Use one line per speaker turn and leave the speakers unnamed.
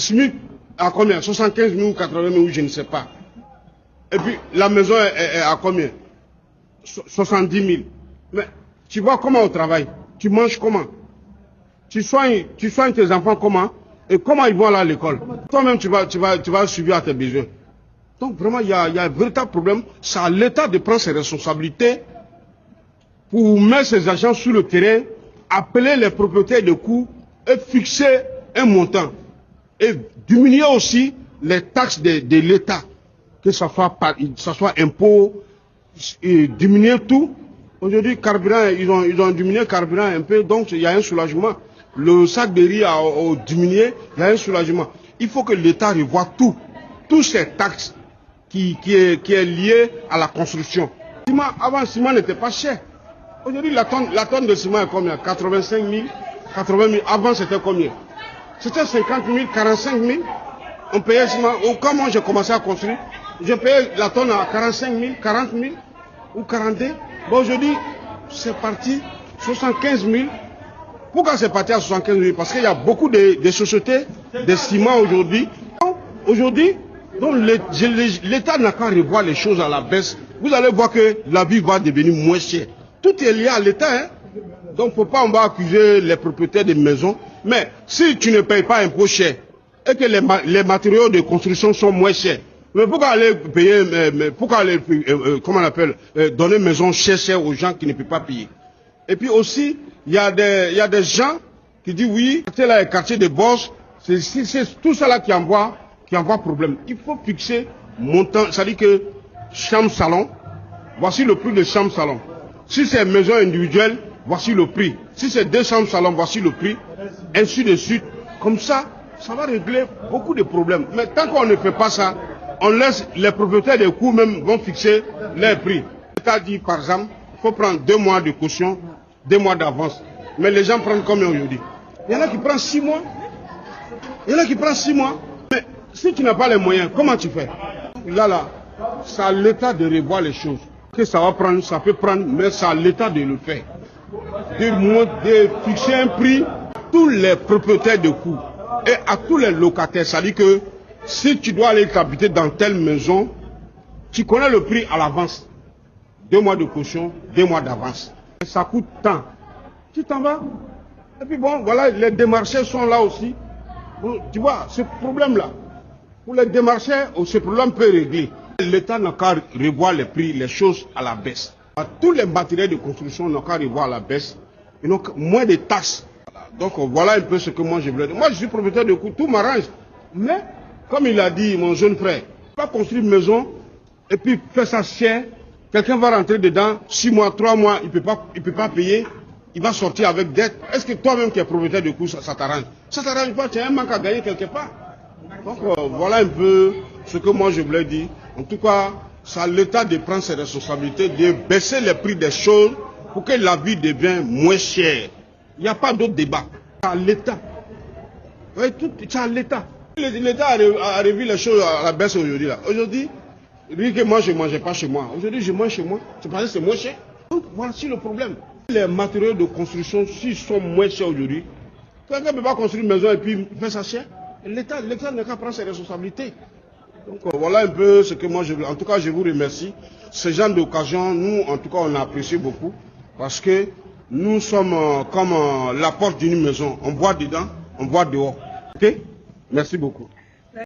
SMIC à combien? 75 000 ou 80 000, je ne sais pas. Et puis la maison est à combien? 70 000. Mais tu vois comment on travaille? Tu manges comment? Tu soignes tes enfants comment? Et comment ils vont aller à l'école? Toi-même, tu vas subir à tes besoins. Donc vraiment, il y a un véritable problème. C'est à l'État de prendre ses responsabilités pour mettre ses agents sur le terrain, appeler les propriétaires de coûts et fixer un montant. Et diminuer aussi les taxes de l'État, que ce soit impôts, et diminuer tout. Aujourd'hui, carburant, ils ont diminué le carburant un peu, donc il y a un soulagement. Le sac de riz a diminué, il y a un soulagement. Il faut que l'État revoie tous ces taxes qui est lié à la construction. Avant, le ciment n'était pas cher. Aujourd'hui, la tonne de ciment est combien? 85 000, 80 000. Avant, c'était combien? C'était 50 000, 45 000. On payait le ciment. Quand moi j'ai commencé à construire, je payais la tonne à 45 000, 40 000 ou 42. Bon, aujourd'hui, c'est parti 75 000. Pourquoi c'est parti à 75 000? Parce qu'il y a beaucoup de sociétés de ciment aujourd'hui. Aujourd'hui, l'État n'a qu'à revoir les choses à la baisse. Vous allez voir que la vie va devenir moins chère. Tout est lié à l'État. Hein? Donc, il ne faut pas accuser les propriétaires des maisons. Mais si tu ne payes pas un impôt cher et que les matériaux de construction sont moins chers, mais pourquoi aller payer, comment on appelle, donner maison chère aux gens qui ne peuvent pas payer? Et puis aussi, il y a des gens qui disent oui, c'est là le quartier de Bosse, c'est tout ça là qui envoie problème. Il faut fixer montant, c'est-à-dire que chambre-salon, voici le prix de chambre-salon. Si c'est maison individuelle, voici le prix. Si c'est 2 chambres-salon, voici le prix. Ainsi de suite. Comme ça, ça va régler beaucoup de problèmes. Mais tant qu'on ne fait pas ça, on laisse les propriétaires des coûts même vont fixer les prix. L'État dit par exemple, il faut prendre 2 mois de caution, 2 mois d'avance. Mais les gens prennent combien aujourd'hui? Il y en a qui prennent 6 mois. Il y en a qui prennent 6 mois. Mais si tu n'as pas les moyens, comment tu fais? Là, c'est à l'État de revoir les choses. Que ça va prendre, ça peut prendre, mais c'est à l'État de le faire. De fixer un prix à tous les propriétaires de coûts et à tous les locataires. C'est-à-dire que si tu dois aller habiter dans telle maison, tu connais le prix à l'avance. 2 mois de caution, 2 mois d'avance. Ça coûte tant. Tu t'en vas. Et puis bon, voilà, les démarcheurs sont là aussi. Bon, tu vois, ce problème-là, pour les démarcheurs, ce problème peut régler. L'État n'a qu'à revoir les prix, les choses à la baisse. Tous les matériels de construction n'ont qu'à revoir à la baisse. Et donc, moins de taxes. Donc, voilà un peu ce que moi je voulais dire. Moi, je suis propriétaire de coût, tout m'arrange. Mais, comme il a dit mon jeune frère, pas construire une maison et puis faire ça cher. Quelqu'un va rentrer dedans, 6 mois, 3 mois, il ne peut pas payer. Il va sortir avec dette. Est-ce que toi-même qui es propriétaire de coût, ça t'arrange? Ça t'arrange pas, tu as un manque à gagner quelque part. Donc, voilà un peu ce que moi je voulais dire. En tout cas, c'est à l'État de prendre ses responsabilités, de baisser les prix des choses pour que la vie devienne moins chère. Il n'y a pas d'autre débat. C'est à l'État. Oui, c'est à l'État. L'État a revu les choses à la baisse aujourd'hui. Aujourd'hui, lui que moi je ne mangeais pas chez moi. Aujourd'hui, je mange chez moi. C'est parce que c'est moins cher. Donc, voici le problème. Les matériaux de construction, s'ils sont moins chers aujourd'hui, quelqu'un ne peut pas construire une maison et puis faire ça cher. L'État n'a qu'à prendre ses responsabilités. Donc voilà un peu ce que moi je veux. En tout cas, je vous remercie. Ce genre d'occasion, nous, en tout cas, on a apprécié beaucoup. Parce que nous sommes comme la porte d'une maison. On boit dedans, on boit dehors. Ok? Merci beaucoup.